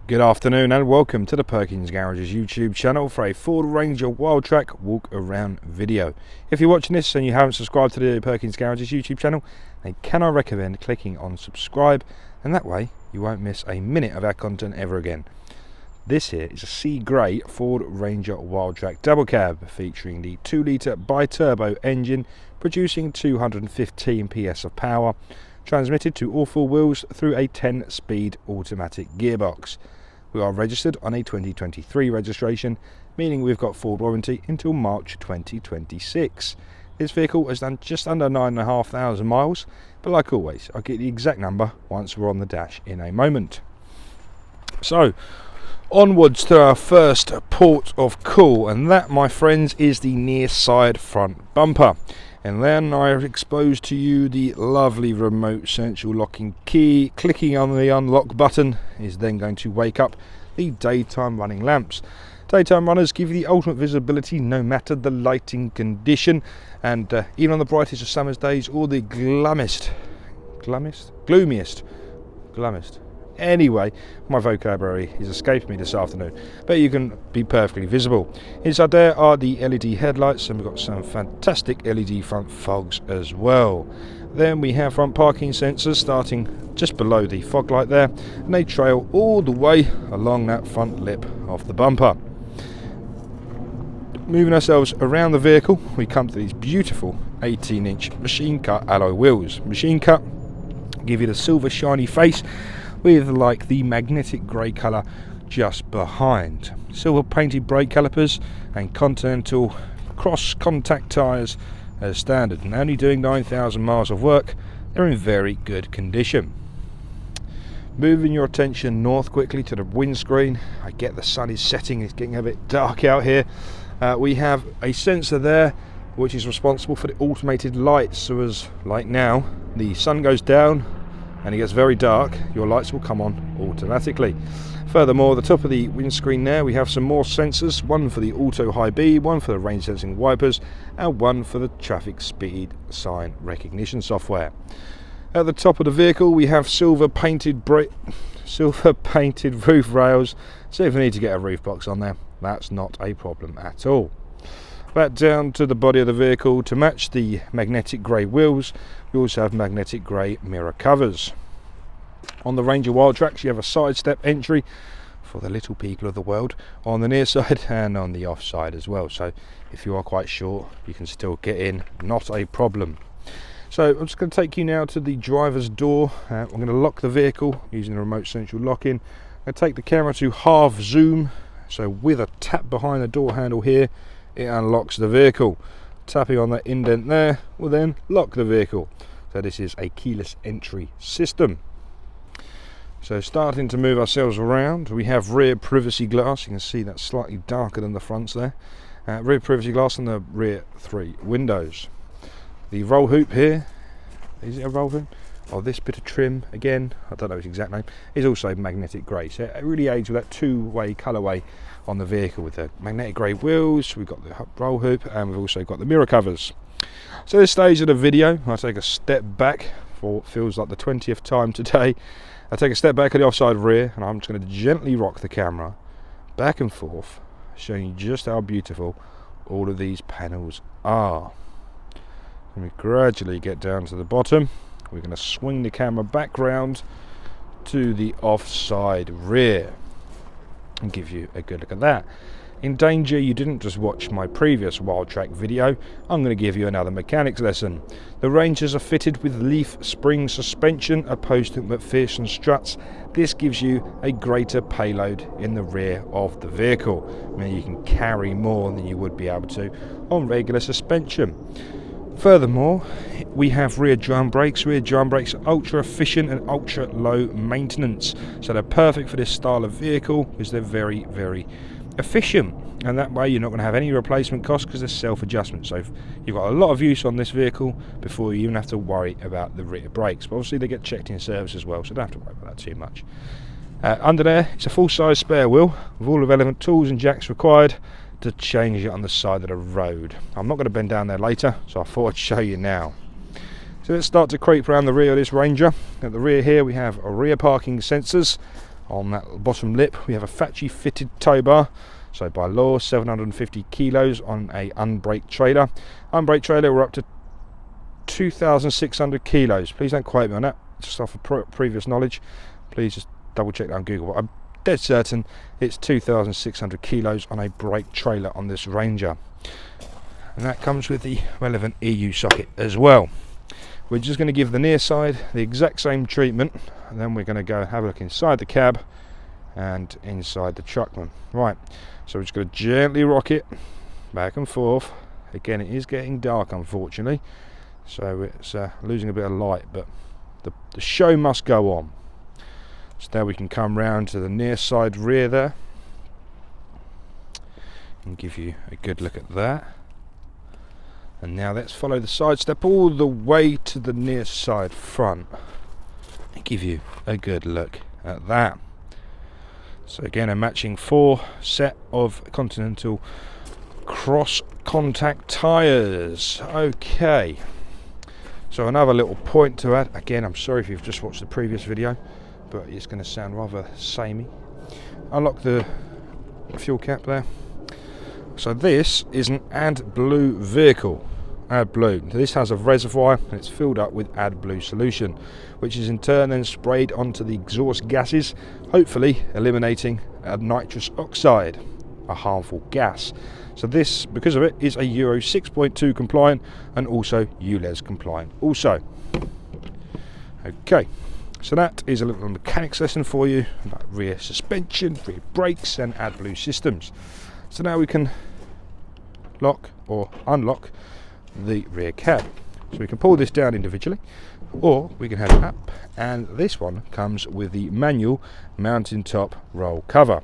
Good afternoon and welcome to the Perkins Garage's YouTube channel for a Ford Ranger Wildtrak walk around video. If you're watching this and you haven't subscribed to the Perkins Garage's YouTube channel, then can I recommend clicking on subscribe, and that way you won't miss a minute of our content ever again. This here is a sea grey Ford Ranger Wildtrak double cab featuring the 2-litre bi-turbo engine producing 215 PS of power, transmitted to all four wheels through a 10-speed automatic gearbox. We are registered on a 2023 registration, meaning we've got Ford warranty until March 2026. This vehicle has done just under 9,500 miles, but like always, I'll get the exact number once we're on the dash in a moment. So, onwards to our first port of call, and that, my friends, is the near side front bumper. And then I expose to you the lovely remote central locking key. Clicking on the unlock button is then going to wake up the daytime running lamps. Daytime runners give you the ultimate visibility no matter the lighting condition, and even on the brightest of summer's days or the gloomiest. Anyway, my vocabulary is escaping me this afternoon, but you can be perfectly visible. Inside there are the LED headlights, and we've got some fantastic LED front fogs as well. Then we have front parking sensors starting just below the fog light there, and they trail all the way along that front lip of the bumper. Moving ourselves around the vehicle, we come to these beautiful 18-inch machine cut alloy wheels. Machine cut give you the silver shiny face with like the magnetic grey colour just behind. Silver painted brake calipers and Continental cross contact tyres as standard, and only doing 9,000 miles of work, they're in very good condition. Moving your attention north quickly to the windscreen. I get the sun is setting, it's getting a bit dark out here. We have a sensor there which is responsible for the automated lights, so as like now the sun goes down and it gets very dark, your lights will come on automatically. Furthermore, the top of the windscreen there, we have some more sensors, one for the auto high beam, one for the rain sensing wipers, and one for the traffic speed sign recognition software. At the top of the vehicle we have silver painted roof rails, so if you need to get a roof box on there, that's not a problem at all. Back down to the body of the vehicle, to match the magnetic grey wheels, we also have magnetic grey mirror covers. On the Ranger Wildtracks you have a side step entry for the little people of the world on the near side and on the off side as well, so if you are quite short you can still get in, not a problem. So I'm just going to take you now to the driver's door. I'm going to lock the vehicle using the remote central lock-in. I'm going to take the camera to half zoom, so with a tap behind the door handle here it unlocks the vehicle. Tapping on that indent there will then lock the vehicle. So this is a keyless entry system. So starting to move ourselves around, we have rear privacy glass. You can see that's slightly darker than the fronts there. Rear privacy glass on the rear three windows. The roll hoop here, is it a roll hoop? Oh, this bit of trim, again, I don't know its exact name, is also magnetic grey. So it really aids with that two-way colourway on the vehicle with the magnetic grey wheels. We've got the roll hoop and we've also got the mirror covers. So this stage of the video, I take a step back for what feels like the 20th time today. I take a step back at the offside rear, and I'm just going to gently rock the camera back and forth, showing you just how beautiful all of these panels are. When we gradually get down to the bottom, we're going to swing the camera back round to the offside rear and give you a good look at that. In danger you didn't just watch my previous Wildtrack video, I'm going to give you another mechanics lesson. The Rangers are fitted with leaf spring suspension opposed to McPherson struts. This gives you a greater payload in the rear of the vehicle, meaning you can carry more than you would be able to on regular suspension. Furthermore, we have rear drum brakes. Rear drum brakes are ultra efficient and ultra low maintenance, so they're perfect for this style of vehicle because they're very, very efficient, and that way you're not going to have any replacement costs because they're self-adjustment. So you've got a lot of use on this vehicle before you even have to worry about the rear brakes, but obviously they get checked in service as well, so don't have to worry about that too much. Under there it's a full-size spare wheel with all the relevant tools and jacks required to change it on the side of the road. I'm not going to bend down there later, so I thought I'd show you now. So let's start to creep around the rear of this Ranger. At the rear here we have rear parking sensors On that bottom lip we have a factory fitted tow bar, so by law 750 kilos on a unbraked trailer. Unbraked trailer we're up to 2,600 kilos. Please don't quote me on that, just off of previous knowledge. Please just double check that on Google, but I'm dead certain it's 2,600 kilos on a brake trailer on this Ranger, and that comes with the relevant EU socket as well. We're just going to give the near side the exact same treatment, and then we're going to go have a look inside the cab and inside the truckman. Right, so we're just going to gently rock it back and forth. Again, it is getting dark unfortunately, so it's losing a bit of light, but the show must go on. So now we can come round to the near side rear there and give you a good look at that. And now let's follow the side step all the way to the near side front and give you a good look at that. So again, a matching 4 set of Continental cross contact tyres. Okay, so another little point to add. Again, I'm sorry if you've just watched the previous video, but it's going to sound rather samey. Unlock the fuel cap there. So this is an AdBlue vehicle. AdBlue. This has a reservoir and it's filled up with AdBlue solution, which is in turn then sprayed onto the exhaust gases, hopefully eliminating nitrous oxide, a harmful gas. So this, because of it, is a Euro 6.2 compliant and also ULEZ compliant also. Okay, so that is a little mechanics lesson for you about rear suspension, rear brakes and AdBlue systems. So now we can lock or unlock the rear cab. So we can pull this down individually, or we can have it up, and this one comes with the manual mountain top roll cover.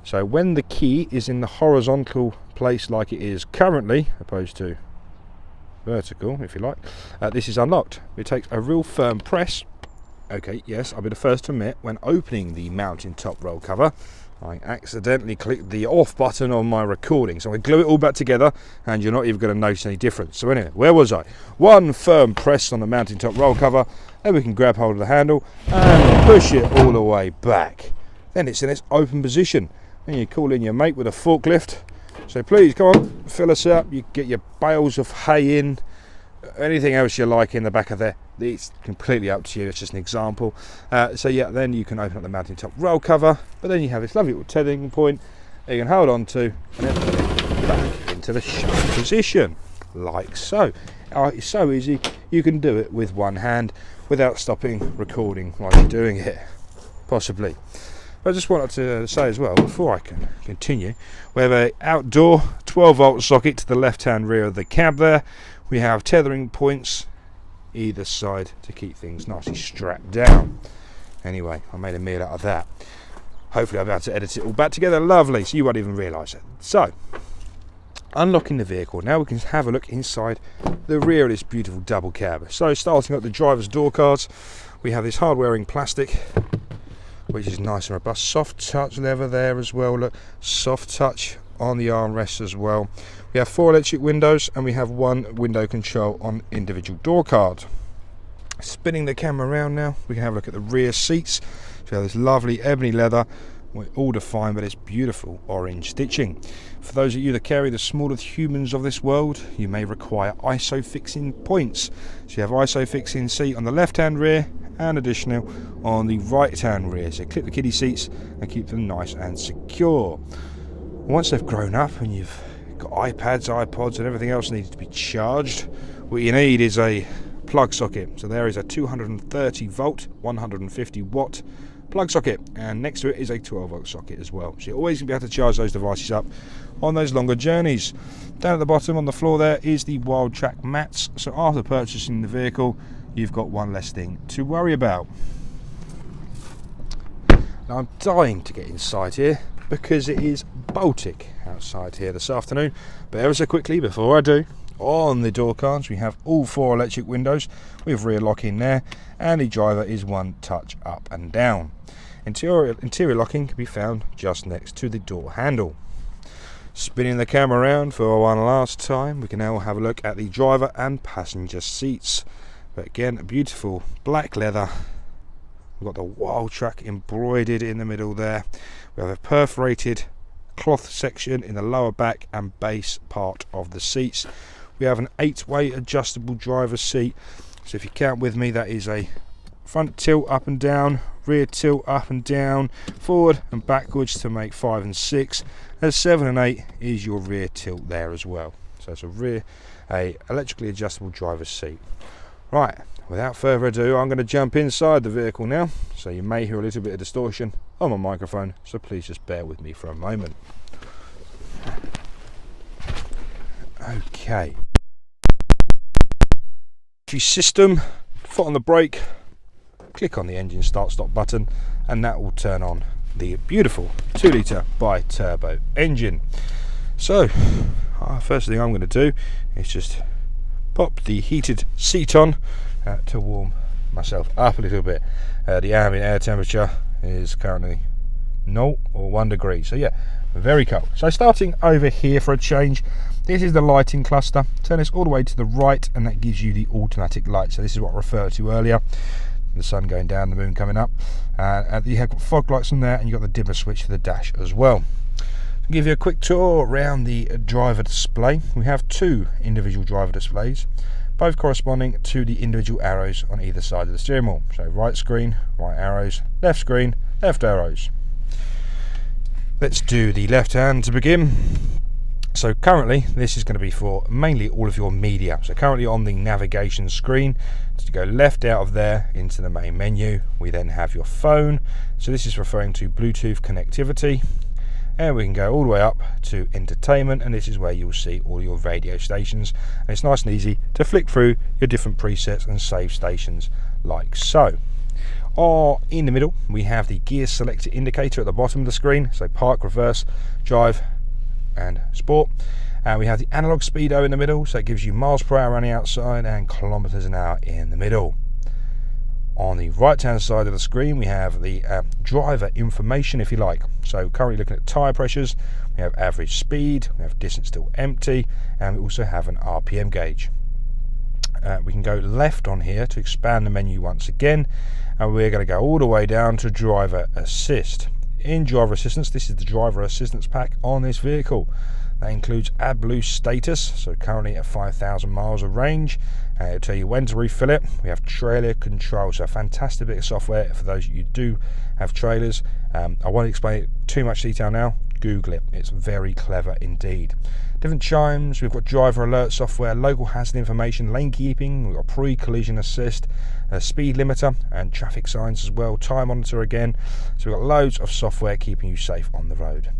So when the key is in the horizontal place like it is currently, opposed to vertical if you like, this is unlocked. It takes a real firm press. Okay, yes, I'll be the first to admit, when opening the mountain top roll cover I accidentally clicked the off button on my recording, so I glue it all back together and you're not even going to notice any difference. So anyway, where was I? One firm press on the mountain top roll cover, then we can grab hold of the handle and push it all the way back. Then it's in its open position, and you call in your mate with a forklift. So please, come on, fill us up. You get your bales of hay in, anything else you like in the back of there. It's completely up to you, it's just an example. So yeah, then you can open up the mountain top roll cover, but then you have this lovely little tethering point that you can hold on to and then put it back into the shut position, like so. It's so easy, you can do it with one hand without stopping recording while you're doing it, possibly. But I just wanted to say as well, before I can continue, we have an outdoor 12 volt socket to the left hand rear of the cab there. We have tethering points either side to keep things nicely strapped down. Anyway, I made a meal out of that. Hopefully I'll be able to edit it all back together lovely so you won't even realise it. So, unlocking the vehicle. Now we can have a look inside the rear of this beautiful double cab. So starting up the driver's door cards, we have this hard wearing plastic, which is nice and robust. Soft touch leather there as well, look, soft touch on the armrests as well. We have 4 electric windows and we have 1 window control on individual door card. Spinning the camera around now, we can have a look at the rear seats. So we have this lovely ebony leather, all defined by this beautiful orange stitching. For those of you that carry the smallest humans of this world, you may require ISO-fixing points. So you have ISO-fixing seat on the left hand rear and additional on the right hand rear. So clip the kiddie seats and keep them nice and secure. Once they've grown up and you've got iPads, iPods and everything else needs to be charged, what you need is a plug socket. So there is a 230 volt 150 watt plug socket, and next to it is a 12 volt socket as well. So you're always going to be able to charge those devices up on those longer journeys. Down at the bottom on the floor there is the Wildtrack mats. So after purchasing the vehicle, you've got one less thing to worry about. Now I'm dying to get inside here because it is Baltic outside here this afternoon, but ever so quickly before I do, on the door cards we have all 4 electric windows with rear lock in there, and the driver is 1 touch up and down. Interior locking can be found just next to the door handle. Spinning the camera around for one last time, we can now have a look at the driver and passenger seats. But again, a beautiful black leather We've got the Wildtrack embroidered in the middle there. We have a perforated cloth section in the lower back and base part of the seats. We have an 8-way adjustable driver's seat. So if you count with me, that is a front tilt up and down, rear tilt up and down, forward and backwards to make 5 and 6. And 7 and 8 is your rear tilt there as well. So it's a electrically adjustable driver's seat. Right, without further ado, I'm going to jump inside the vehicle now. So you may hear a little bit of distortion on my microphone, so please just bear with me for a moment. Okay. System, foot on the brake, click on the engine start-stop button, and that will turn on the beautiful 2-litre bi-turbo engine. So first thing I'm going to do is just pop the heated seat on to warm myself up a little bit. The ambient air temperature is currently 0 or 1 degree, so yeah, very cold. So starting over here for a change, this is the lighting cluster. Turn this all the way to the right and that gives you the automatic light. So this is what I referred to earlier, the sun going down, the moon coming up. You have got fog lights on there, and you've got the dimmer switch for the dash as well. To give you a quick tour around the driver display, we have 2 individual driver displays, both corresponding to the individual arrows on either side of the steering wheel. So right screen, right arrows, left screen, left arrows. Let's do the left hand to begin. So currently this is going to be for mainly all of your media. So currently on the navigation screen, to go left out of there into the main menu, we then have your phone. So this is referring to Bluetooth connectivity, and we can go all the way up to entertainment, and this is where you'll see all your radio stations, and it's nice and easy to flick through your different presets and save stations like so. Or in the middle we have the gear selector indicator at the bottom of the screen, so park, reverse, drive and sport. And we have the analog speedo in the middle, so it gives you miles per hour on the outside and kilometers an hour in the middle. On the right hand side of the screen we have the driver information, if you like. So currently looking at tyre pressures, we have average speed, we have distance till empty, and we also have an RPM gauge. We can go left on here to expand the menu once again, and we're going to go all the way down to driver assist. In driver assistance, this is the driver assistance pack on this vehicle. That includes AdBlue status, so currently at 5,000 miles of range. It'll tell you when to refill it. We have trailer control, so a fantastic bit of software for those you do have trailers. I won't explain it too much detail now. Google it, it's very clever indeed. Different chimes, we've got driver alert software, local hazard information, lane keeping, we've got pre-collision assist, a speed limiter and traffic signs as well, time monitor again. So we've got loads of software keeping you safe on the road.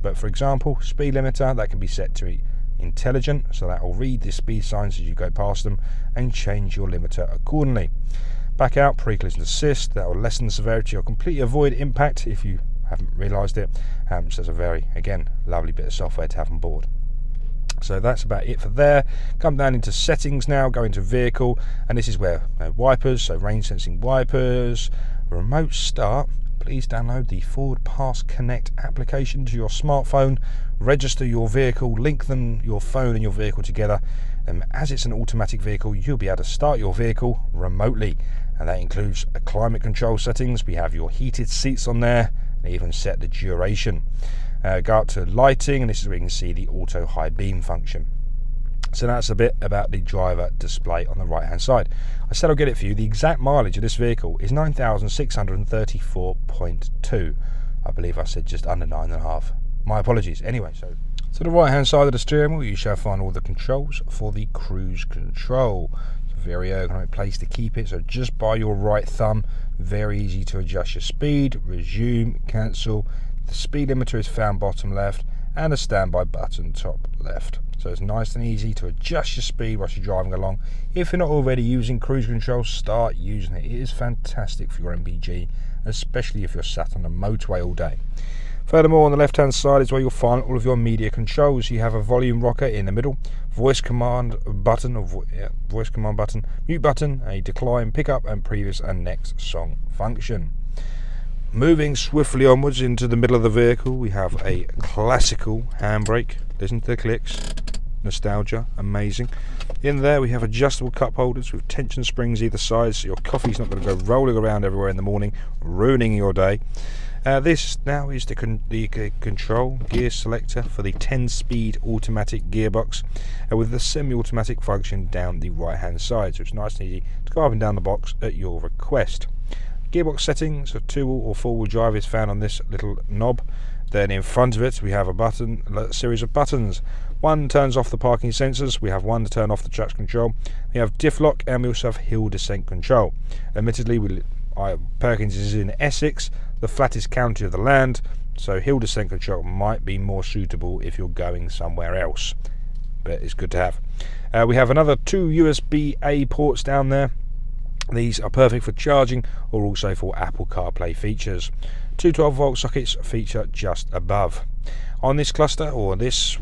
But for example, speed limiter, that can be set to intelligent, so that will read the speed signs as you go past them and change your limiter accordingly. Back out, pre-collision assist, that will lessen the severity or completely avoid impact if you haven't realised it. So it's a very, again, lovely bit of software to have on board. So that's about it for there. Come down into settings now, go into vehicle, and this is where wipers, so rain sensing wipers, remote start. Please download the Ford Pass Connect application to your smartphone, register your vehicle, link them, your phone and your vehicle together, and as it's an automatic vehicle, you'll be able to start your vehicle remotely, and that includes climate control settings. We have your heated seats on there, and even set the duration. Go up to lighting, and this is where you can see the auto high beam function. So that's a bit about the driver display on the right hand side. I said I'll get it for you. The exact mileage of this vehicle is 9,634.2. I believe I said just under 9.5. My apologies. Anyway, so to the right hand side of the steering wheel you shall find all the controls for the cruise control. It's a very ergonomic place to keep it, so just by your right thumb, very easy to adjust your speed, resume, cancel. The speed limiter is found bottom left, and a standby button top left. So it's nice and easy to adjust your speed whilst you're driving along. If you're not already using cruise control, start using it. It is fantastic for your MPG, especially if you're sat on the motorway all day. Furthermore, on the left hand side is where you'll find all of your media controls. You have a volume rocker in the middle, voice command button, mute button, a decline, pickup and previous and next song function. Moving swiftly onwards into the middle of the vehicle, we have a classical handbrake. Listen to the clicks. nostalgia, amazing. In there we have adjustable cup holders with tension springs either side, so your coffee's not going to go rolling around everywhere in the morning, ruining your day. This now is the control gear selector for the 10-speed automatic gearbox, with the semi-automatic function down the right hand side, so it's nice and easy to go up and down the box at your request. Gearbox settings for 2-wheel or 4-wheel drive is found on this little knob. Then in front of it we have a series of buttons. One turns off the parking sensors, we have one to turn off the traction control, we have diff lock, and we also have hill descent control. Admittedly, Perkins is in Essex, the flattest county of the land, so hill descent control might be more suitable if you're going somewhere else, but it's good to have. We have another 2 USB-A ports down there. These are perfect for charging or also for Apple CarPlay features. 2 12-volt sockets feature just above. On this cluster,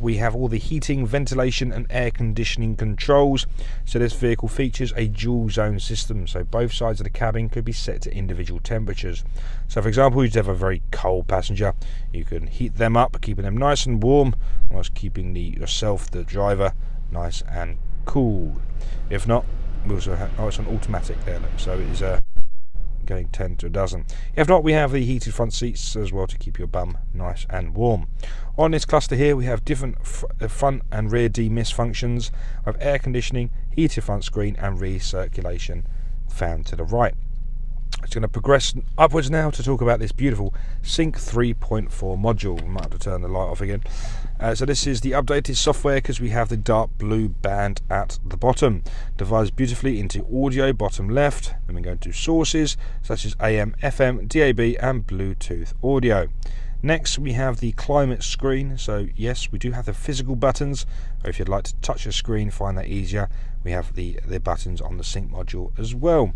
we have all the heating, ventilation and air conditioning controls. So this vehicle features a dual zone system, so both sides of the cabin could be set to individual temperatures. So for example, you'd have a very cold passenger, you can heat them up, keeping them nice and warm, whilst keeping yourself, the driver, nice and cool. If not, we also have, it's an automatic there, look, so it is going 10 to a dozen. If not, we have the heated front seats as well to keep your bum nice and warm. On this cluster here we have different front and rear demist functions of air conditioning, heated front screen and recirculation found to the right. It's going to progress upwards now to talk about this beautiful Sync 3.4 module. We might have to turn the light off again. So this is the updated software because we have the dark blue band at the bottom. Divides beautifully into audio, bottom left. Then we go into sources such as AM, FM, DAB and Bluetooth audio. Next we have the climate screen, so yes, we do have the physical buttons, or if you'd like to touch a screen, find that easier, we have the buttons on the sync module as well.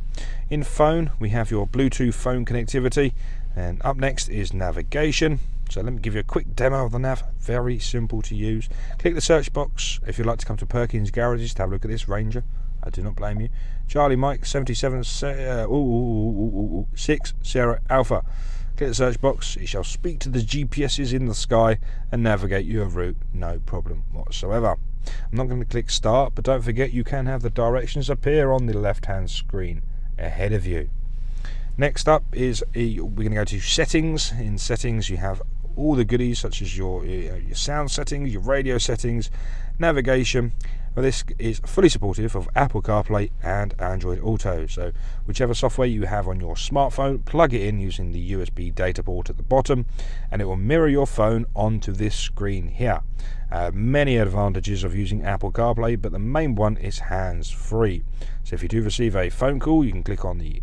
In phone we have your Bluetooth phone connectivity, and up next is navigation. So let me give you a quick demo of the nav, very simple to use. Click the search box if you'd like to come to Perkins Garages to have a look at this Ranger. I do not blame you. Charlie Mike 77 6 Sierra Alpha. Click the search box, it shall speak to the GPSs in the sky and navigate your route, no problem whatsoever. I'm not going to click start, but don't forget you can have the directions appear on the left hand screen ahead of you. Next up is we're going to go to settings. In settings you have all the goodies such as your sound settings, your radio settings, navigation. Well, this is fully supportive of Apple CarPlay and Android Auto, so whichever software you have on your smartphone, plug it in using the USB data port at the bottom and it will mirror your phone onto this screen here. Many advantages of using Apple CarPlay, but the main one is hands-free. So if you do receive a phone call, you can click on the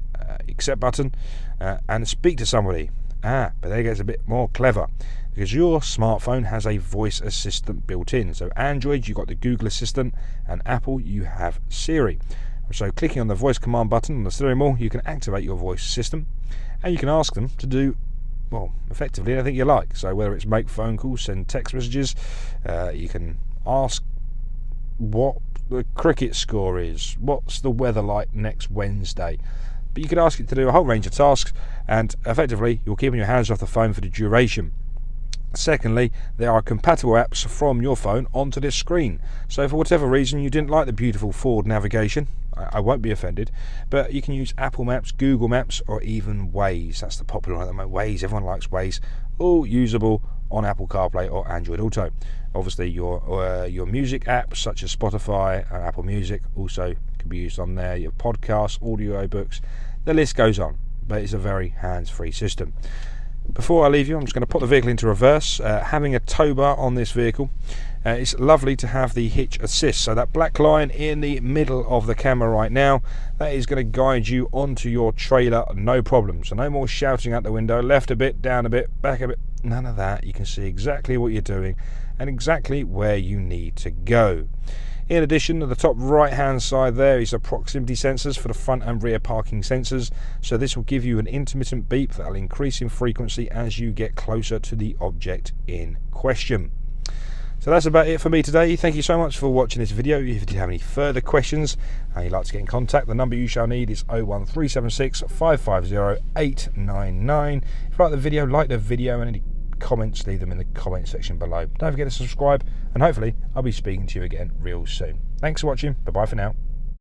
accept button and speak to somebody. But there it gets a bit more clever, because your smartphone has a voice assistant built in. So Android, you've got the Google Assistant, and Apple, you have Siri. So clicking on the voice command button on the steering wheel, you can activate your voice system, and you can ask them to do, well, effectively anything you like. So whether it's make phone calls, send text messages, you can ask what the cricket score is, what's the weather like next Wednesday. But you can ask it to do a whole range of tasks, and effectively you're keeping your hands off the phone for the duration. Secondly, there are compatible apps from your phone onto this screen. So for whatever reason you didn't like the beautiful forward navigation, I won't be offended, but you can use Apple Maps, Google Maps or even Waze. That's the popular one at the moment, Waze. Everyone likes Waze. All usable on Apple CarPlay or Android Auto. Obviously your music apps such as Spotify and Apple Music also can be used on there. Your podcasts, audio books, the list goes on, but it's a very hands-free system. Before I leave you, I'm just going to put the vehicle into reverse. Having a tow bar on this vehicle, it's lovely to have the hitch assist. So that black line in the middle of the camera right now, that is going to guide you onto your trailer, no problem. So no more shouting out the window, left a bit, down a bit, back a bit, none of that. You can see exactly what you're doing and exactly where you need to go. In addition, to the top right hand side there is the proximity sensors for the front and rear parking sensors, so this will give you an intermittent beep that will increase in frequency as you get closer to the object in question. So that's about it for me today. Thank you so much for watching this video. If you have any further questions and you'd like to get in contact, the number you shall need is 01376 550 899. If you like the video and any comments, leave them in the comment section below. Don't forget to subscribe, and hopefully I'll be speaking to you again real soon. Thanks for watching. Bye bye for now.